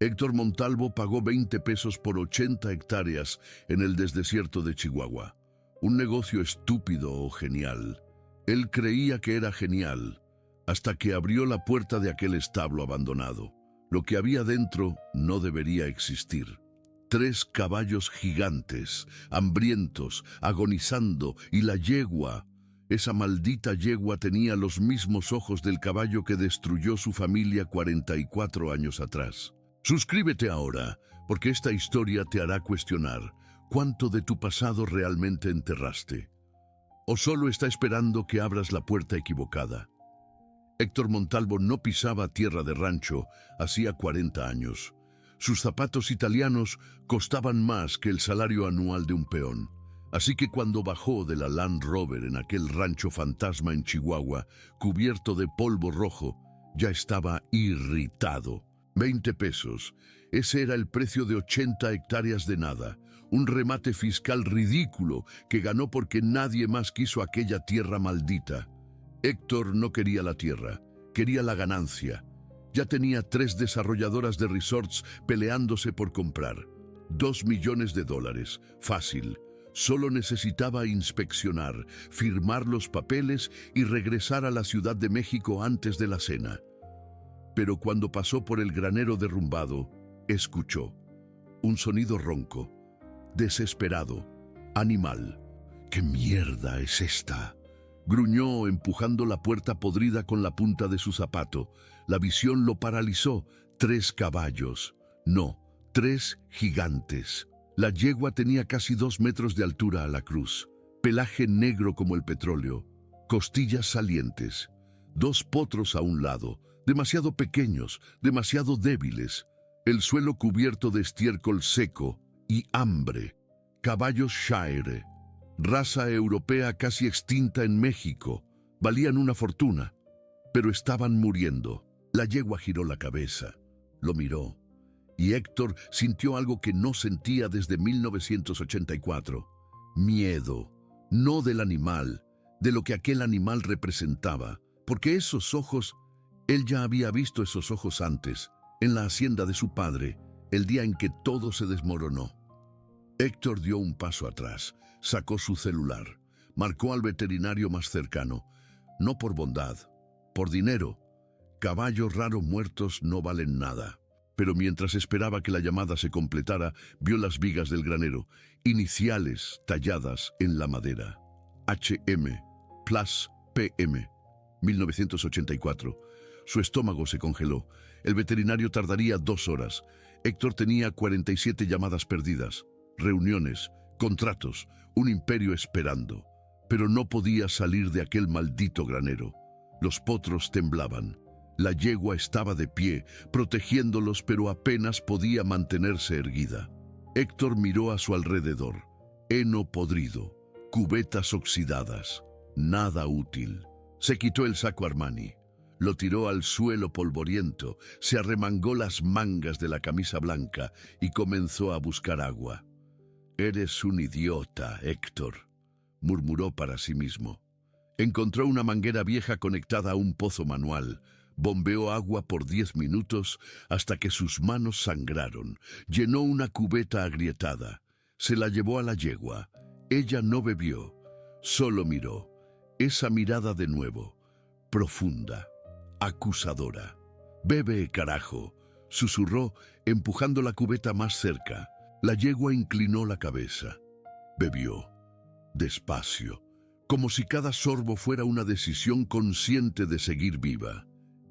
Héctor Montalvo pagó 20 pesos por 80 hectáreas en el desdesierto de Chihuahua. Un negocio estúpido o genial. Él creía que era genial, hasta que abrió la puerta de aquel establo abandonado. Lo que había dentro no debería existir. 3 caballos gigantes, hambrientos, agonizando, y la yegua. Esa maldita yegua tenía los mismos ojos del caballo que destruyó su familia 44 años atrás. Suscríbete ahora, porque esta historia te hará cuestionar cuánto de tu pasado realmente enterraste. ¿O solo está esperando que abras la puerta equivocada? Héctor Montalvo no pisaba tierra de rancho hacía 40 años. Sus zapatos italianos costaban más que el salario anual de un peón. Así que cuando bajó de la Land Rover en aquel rancho fantasma en Chihuahua, cubierto de polvo rojo, ya estaba irritado. 20 pesos. Ese era el precio de 80 hectáreas de nada. Un remate fiscal ridículo que ganó porque nadie más quiso aquella tierra maldita. Héctor no quería la tierra, quería la ganancia. Ya tenía 3 desarrolladoras de resorts peleándose por comprar. $2 millones. Fácil. Solo necesitaba inspeccionar, firmar los papeles y regresar a la Ciudad de México antes de la cena. Pero cuando pasó por el granero derrumbado, escuchó un sonido ronco, desesperado, animal. ¿Qué mierda es esta?, gruñó empujando la puerta podrida con la punta de su zapato. La visión lo paralizó. 3 caballos. No, 3 gigantes. La yegua tenía casi 2 metros de altura a la cruz. Pelaje negro como el petróleo. Costillas salientes. 2 potros a un lado. Demasiado pequeños, demasiado débiles. El suelo cubierto de estiércol seco y hambre. Caballos Shire. Raza europea casi extinta en México. Valían una fortuna, pero estaban muriendo. La yegua giró la cabeza, lo miró, y Héctor sintió algo que no sentía desde 1984. Miedo, no del animal, de lo que aquel animal representaba, porque esos ojos, él ya había visto esos ojos antes, en la hacienda de su padre, el día en que todo se desmoronó. Héctor dio un paso atrás, sacó su celular, marcó al veterinario más cercano, no por bondad, por dinero. Caballos raros muertos no valen nada. Pero mientras esperaba que la llamada se completara, vio las vigas del granero, iniciales talladas en la madera. HM, plus PM, 1984. Su estómago se congeló. El veterinario tardaría 2 horas. Héctor tenía 47 llamadas perdidas. Reuniones, contratos, un imperio esperando. Pero no podía salir de aquel maldito granero. Los potros temblaban. La yegua estaba de pie, protegiéndolos, pero apenas podía mantenerse erguida. Héctor miró a su alrededor. Heno podrido, cubetas oxidadas, nada útil. Se quitó el saco Armani. Lo tiró al suelo polvoriento, se arremangó las mangas de la camisa blanca y comenzó a buscar agua. «Eres un idiota, Héctor», murmuró para sí mismo. Encontró una manguera vieja conectada a un pozo manual. Bombeó agua por 10 minutos hasta que sus manos sangraron. Llenó una cubeta agrietada. Se la llevó a la yegua. Ella no bebió, solo miró. Esa mirada de nuevo, profunda, acusadora. «Bebe, carajo», susurró, empujando la cubeta más cerca. La yegua inclinó la cabeza. Bebió, despacio, como si cada sorbo fuera una decisión consciente de seguir viva.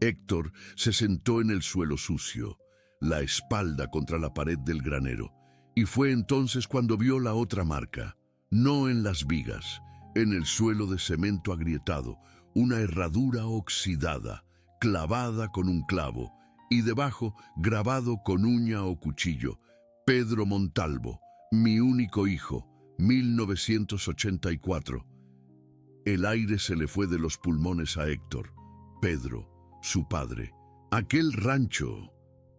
Héctor se sentó en el suelo sucio, la espalda contra la pared del granero, y fue entonces cuando vio la otra marca, no en las vigas, en el suelo de cemento agrietado, una herradura oxidada, clavada con un clavo, y debajo grabado con uña o cuchillo: Pedro Montalvo, mi único hijo, 1984. El aire se le fue de los pulmones a Héctor. Pedro, su padre. Aquel rancho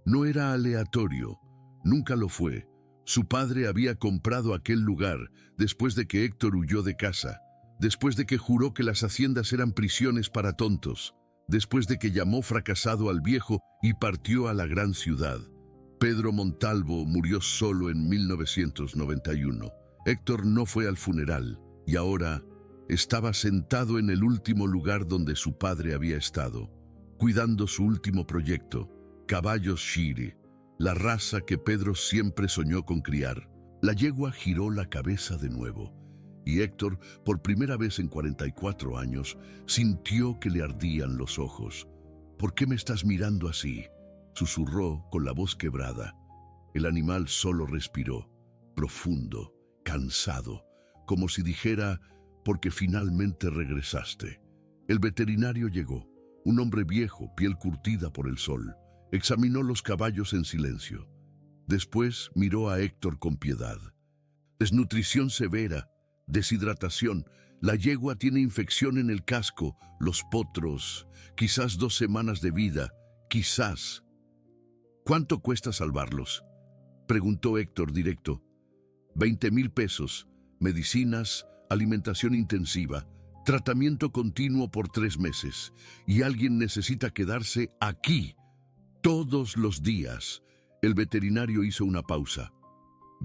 no era aleatorio, nunca lo fue. Su padre había comprado aquel lugar después de que Héctor huyó de casa, después de que juró que las haciendas eran prisiones para tontos, después de que llamó fracasado al viejo y partió a la gran ciudad. Pedro Montalvo murió solo en 1991. Héctor no fue al funeral y ahora estaba sentado en el último lugar donde su padre había estado, cuidando su último proyecto, caballos Shire, la raza que Pedro siempre soñó con criar. La yegua giró la cabeza de nuevo y Héctor, por primera vez en 44 años, sintió que le ardían los ojos. «¿Por qué me estás mirando así?», susurró con la voz quebrada. El animal solo respiró, profundo, cansado, como si dijera: «Porque finalmente regresaste». El veterinario llegó, un hombre viejo, piel curtida por el sol. Examinó los caballos en silencio. Después miró a Héctor con piedad. «Desnutrición severa, deshidratación, la yegua tiene infección en el casco, los potros, quizás 2 semanas de vida, quizás». «¿Cuánto cuesta salvarlos?», preguntó Héctor directo. 20,000 pesos, medicinas, alimentación intensiva, tratamiento continuo por 3 meses, y alguien necesita quedarse aquí todos los días. El veterinario hizo una pausa.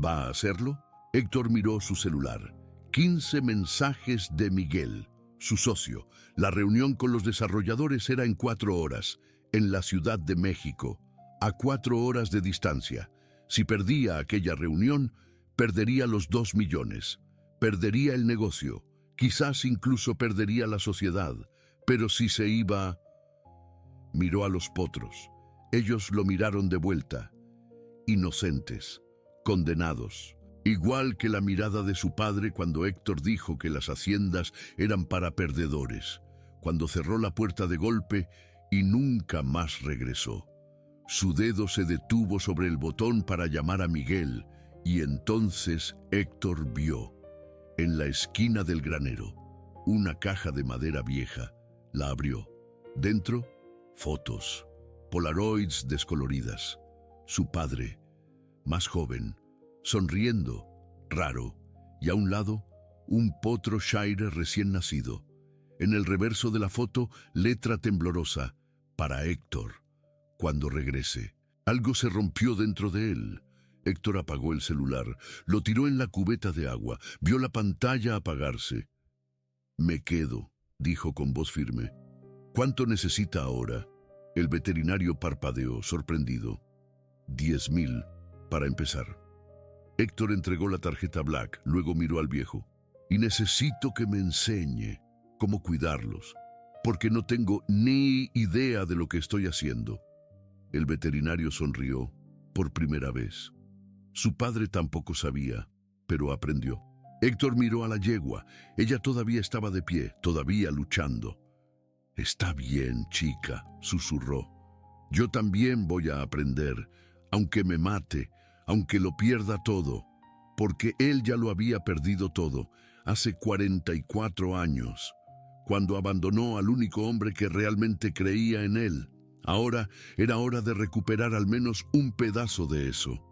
¿Va a hacerlo? Héctor miró su celular. 15 mensajes de Miguel, su socio. La reunión con los desarrolladores era en 4 horas, en la Ciudad de México, a 4 horas de distancia. Si perdía aquella reunión, perdería los 2 millones. Perdería el negocio. Quizás incluso perdería la sociedad. Pero si se iba... Miró a los potros. Ellos lo miraron de vuelta. Inocentes, condenados. Igual que la mirada de su padre cuando Héctor dijo que las haciendas eran para perdedores, cuando cerró la puerta de golpe y nunca más regresó. Su dedo se detuvo sobre el botón para llamar a Miguel y entonces Héctor vio, en la esquina del granero, una caja de madera vieja. La abrió. Dentro, fotos, polaroids descoloridas. Su padre, más joven, sonriendo, raro, y a un lado, un potro Shire recién nacido. En el reverso de la foto, letra temblorosa: «Para Héctor, cuando regrese». Algo se rompió dentro de él. Héctor apagó el celular, lo tiró en la cubeta de agua, vio la pantalla apagarse. «Me quedo», dijo con voz firme. «¿Cuánto necesita ahora?». El veterinario parpadeó, sorprendido. 10,000, para empezar. Héctor entregó la tarjeta Black, luego miró al viejo. «Y necesito que me enseñe cómo cuidarlos, porque no tengo ni idea de lo que estoy haciendo». El veterinario sonrió por primera vez. Su padre tampoco sabía, pero aprendió. Héctor miró a la yegua. Ella todavía estaba de pie, todavía luchando. «Está bien, chica», susurró. «Yo también voy a aprender, aunque me mate, aunque lo pierda todo», porque él ya lo había perdido todo, hace 44 años, cuando abandonó al único hombre que realmente creía en él. Ahora era hora de recuperar al menos un pedazo de eso.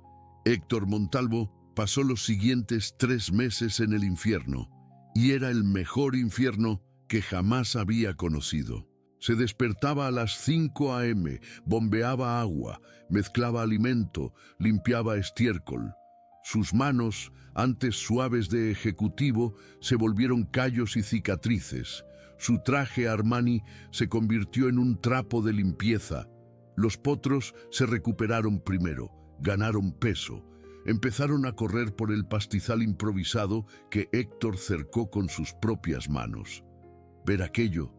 Héctor Montalvo pasó los siguientes 3 meses en el infierno, y era el mejor infierno que jamás había conocido. Se despertaba a las 5 a.m., bombeaba agua, mezclaba alimento, limpiaba estiércol. Sus manos, antes suaves de ejecutivo, se volvieron callos y cicatrices. Su traje Armani se convirtió en un trapo de limpieza. Los potros se recuperaron primero, ganaron peso. Empezaron a correr por el pastizal improvisado que Héctor cercó con sus propias manos. Ver aquello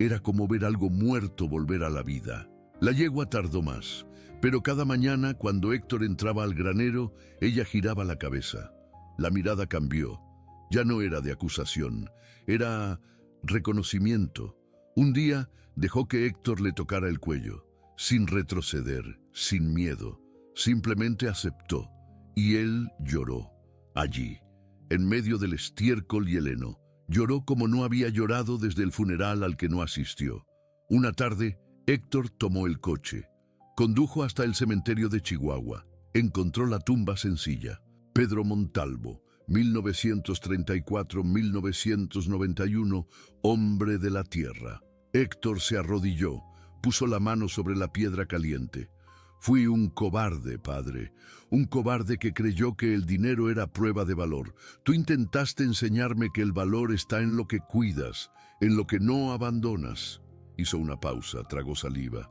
era como ver algo muerto volver a la vida. La yegua tardó más, pero cada mañana cuando Héctor entraba al granero, ella giraba la cabeza. La mirada cambió. Ya no era de acusación, era reconocimiento. Un día dejó que Héctor le tocara el cuello, sin retroceder, sin miedo. Simplemente aceptó, y él lloró, allí, en medio del estiércol y el heno. Lloró como no había llorado desde el funeral al que no asistió. Una tarde, Héctor tomó el coche. Condujo hasta el cementerio de Chihuahua. Encontró la tumba sencilla. Pedro Montalvo, 1934-1991, hombre de la tierra. Héctor se arrodilló, puso la mano sobre la piedra caliente. Fui un cobarde, padre, un cobarde que creyó que el dinero era prueba de valor. Tú intentaste enseñarme que el valor está en lo que cuidas, en lo que no abandonas. Hizo una pausa, tragó saliva.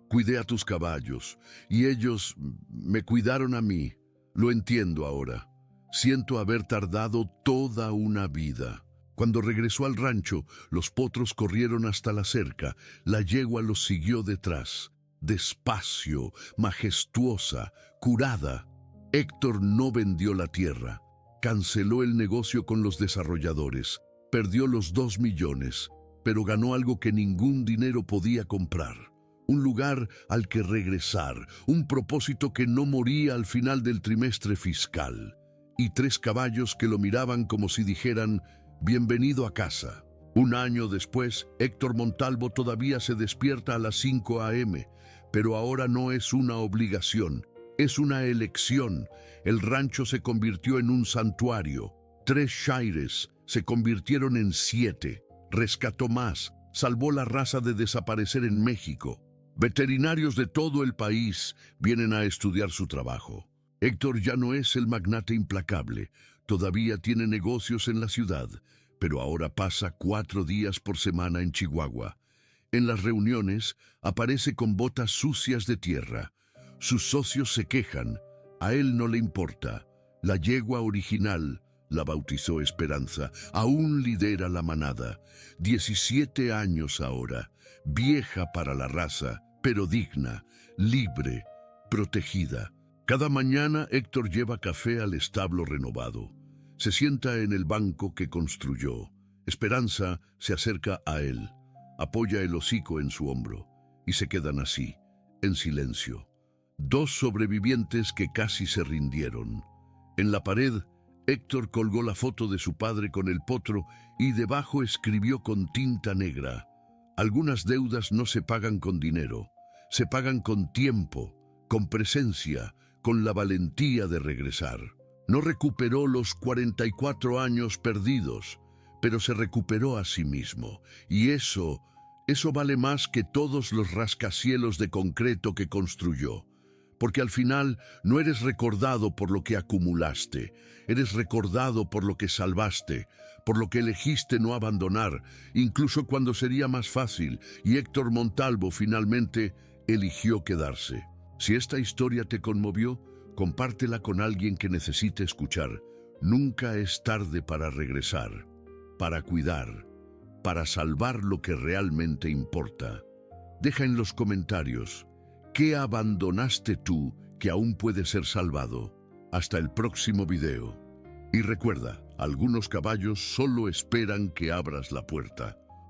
Cuidé a tus caballos, y ellos me cuidaron a mí. Lo entiendo ahora. Siento haber tardado toda una vida. Cuando regresó al rancho, los potros corrieron hasta la cerca. La yegua los siguió detrás. Despacio, majestuosa, curada. Héctor no vendió la tierra. Canceló el negocio con los desarrolladores. Perdió los 2 millones, pero ganó algo que ningún dinero podía comprar. Un lugar al que regresar, un propósito que no moría al final del trimestre fiscal. Y 3 caballos que lo miraban como si dijeran, bienvenido a casa. Un año después, Héctor Montalvo todavía se despierta a las 5 a.m., pero ahora no es una obligación, es una elección. El rancho se convirtió en un santuario. 3 shires se convirtieron en 7. Rescató más, salvó la raza de desaparecer en México. Veterinarios de todo el país vienen a estudiar su trabajo. Héctor ya no es el magnate implacable, todavía tiene negocios en la ciudad, pero ahora pasa 4 días por semana en Chihuahua. En las reuniones aparece con botas sucias de tierra. Sus socios se quejan, a él no le importa. La yegua original, la bautizó Esperanza, aún lidera la manada. 17 años ahora, vieja para la raza, pero digna, libre, protegida. Cada mañana Héctor lleva café al establo renovado. Se sienta en el banco que construyó. Esperanza se acerca a él, apoya el hocico en su hombro y se quedan así, en silencio. 2 sobrevivientes que casi se rindieron. En la pared, Héctor colgó la foto de su padre con el potro y debajo escribió con tinta negra: algunas deudas no se pagan con dinero, se pagan con tiempo, con presencia, con la valentía de regresar. No recuperó los 44 años perdidos, pero se recuperó a sí mismo. Y eso vale más que todos los rascacielos de concreto que construyó. Porque al final no eres recordado por lo que acumulaste, eres recordado por lo que salvaste, por lo que elegiste no abandonar, incluso cuando sería más fácil, y Héctor Montalvo finalmente eligió quedarse. Si esta historia te conmovió, compártela con alguien que necesite escuchar. Nunca es tarde para regresar, para cuidar, para salvar lo que realmente importa. Deja en los comentarios, ¿qué abandonaste tú que aún puede ser salvado? Hasta el próximo video. Y recuerda, algunos caballos solo esperan que abras la puerta.